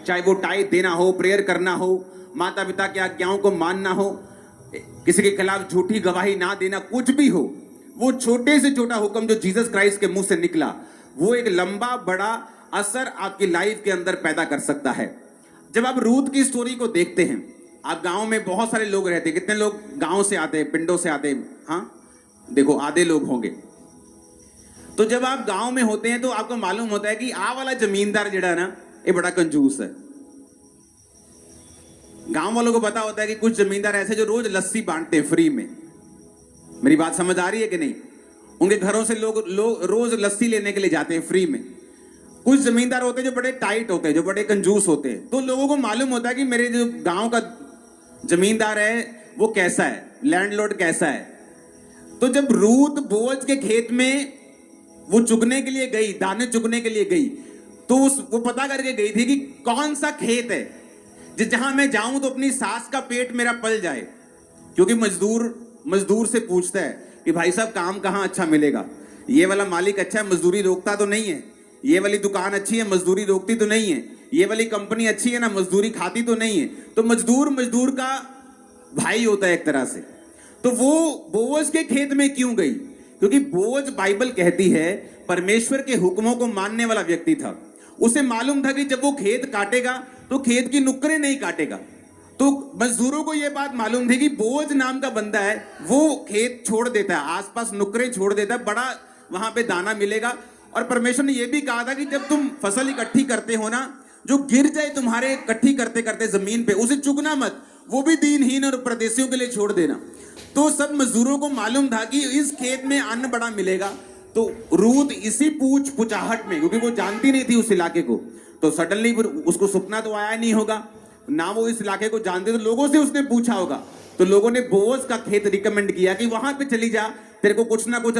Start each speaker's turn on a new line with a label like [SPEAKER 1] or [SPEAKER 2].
[SPEAKER 1] चाहे वो टाइट देना हो, प्रेयर करना हो, माता पिता की आज्ञाओं को मानना हो, किसी के खिलाफ झूठी गवाही ना देना, कुछ भी हो, वो छोटे से छोटा हुक्म जो जीसस क्राइस्ट के मुंह से निकला वो एक लंबा बड़ा असर आपकी लाइफ के अंदर पैदा कर सकता है। जब आप रूथ की स्टोरी को देखते हैं, आप गांव में बहुत सारे लोग रहते हैं, कितने लोग गांव से आते हैं, पिंडों से आते हैं, हाँ देखो आधे लोग होंगे। तो जब आप गांव में होते हैं तो आपको मालूम होता है कि आ वाला जमींदार जड़ा ना ये बड़ा कंजूस है। गांव वालों को पता होता है कि कुछ जमींदार ऐसे जो रोज लस्सी बांटते हैं फ्री में। मेरी बात समझ आ रही है कि नहीं? उनके घरों से लोग रोज लस्सी लेने के लिए जाते हैं फ्री में। कुछ जमींदार होते हैं जो बड़े टाइट होते हैं, जो बड़े कंजूस होते हैं। तो लोगों को मालूम होता है कि मेरे जो गांव का जमींदार है वो कैसा है, लैंडलॉर्ड कैसा है। तो जब रूथ बोअज के खेत में वो चुगने के लिए गई, दाने चुगने के लिए गई, तो वो पता करके गई थी कि कौन सा खेत है जहां मैं जाऊं तो अपनी सास का पेट मेरा पल जाए। क्योंकि मजदूर से पूछता है कि भाई साहब काम कहां अच्छा मिलेगा, ये वाला मालिक अच्छा है, मजदूरी रोकता तो नहीं है, ये वाली दुकान अच्छी है, मजदूरी रोकती तो नहीं है, ये वाली कंपनी अच्छी है ना, मजदूरी खाती तो नहीं है। तो मजदूर का भाई होता है एक तरह से। तो वो बोअज के खेत में क्यों गई? क्योंकि बोअज, बाइबल कहती है, परमेश्वर के हुक्मों को मानने वाला व्यक्ति था। उसे मालूम था कि जब वो खेत काटेगा तो खेत की नुक्करें नहीं काटेगा। तो मजदूरों को यह बात मालूम थी कि बोअज नाम का बंदा है, वो खेत छोड़ देता है, आसपास नुक्करें छोड़ देता है, बड़ा वहां पे दाना मिलेगा। और परमेश्वर ने यह भी कहा था कि जब तुम फसल इकट्ठी करते हो ना, जो गिर जाए तुम्हारे इकट्ठी करते करते जमीन पे, उसे चुगना मत, वो भी दीनहीन और परदेशियों के लिए छोड़ देना। तो सब मजदूरों को मालूम था कि इस खेत में अन्न बड़ा मिलेगा। तो रूथ इसी पूछाहट में, क्योंकि वो जानती नहीं थी उस इलाके को, तो सडनली उसको सपना तो आया नहीं होगा ना, वो इस इलाके को जानते, तो लोगों से उसने पूछा होगा। तो लोगों ने बोअज का खेत रिकमेंड किया कि वहां पे चली जा, तेरे को कुछ ना कुछ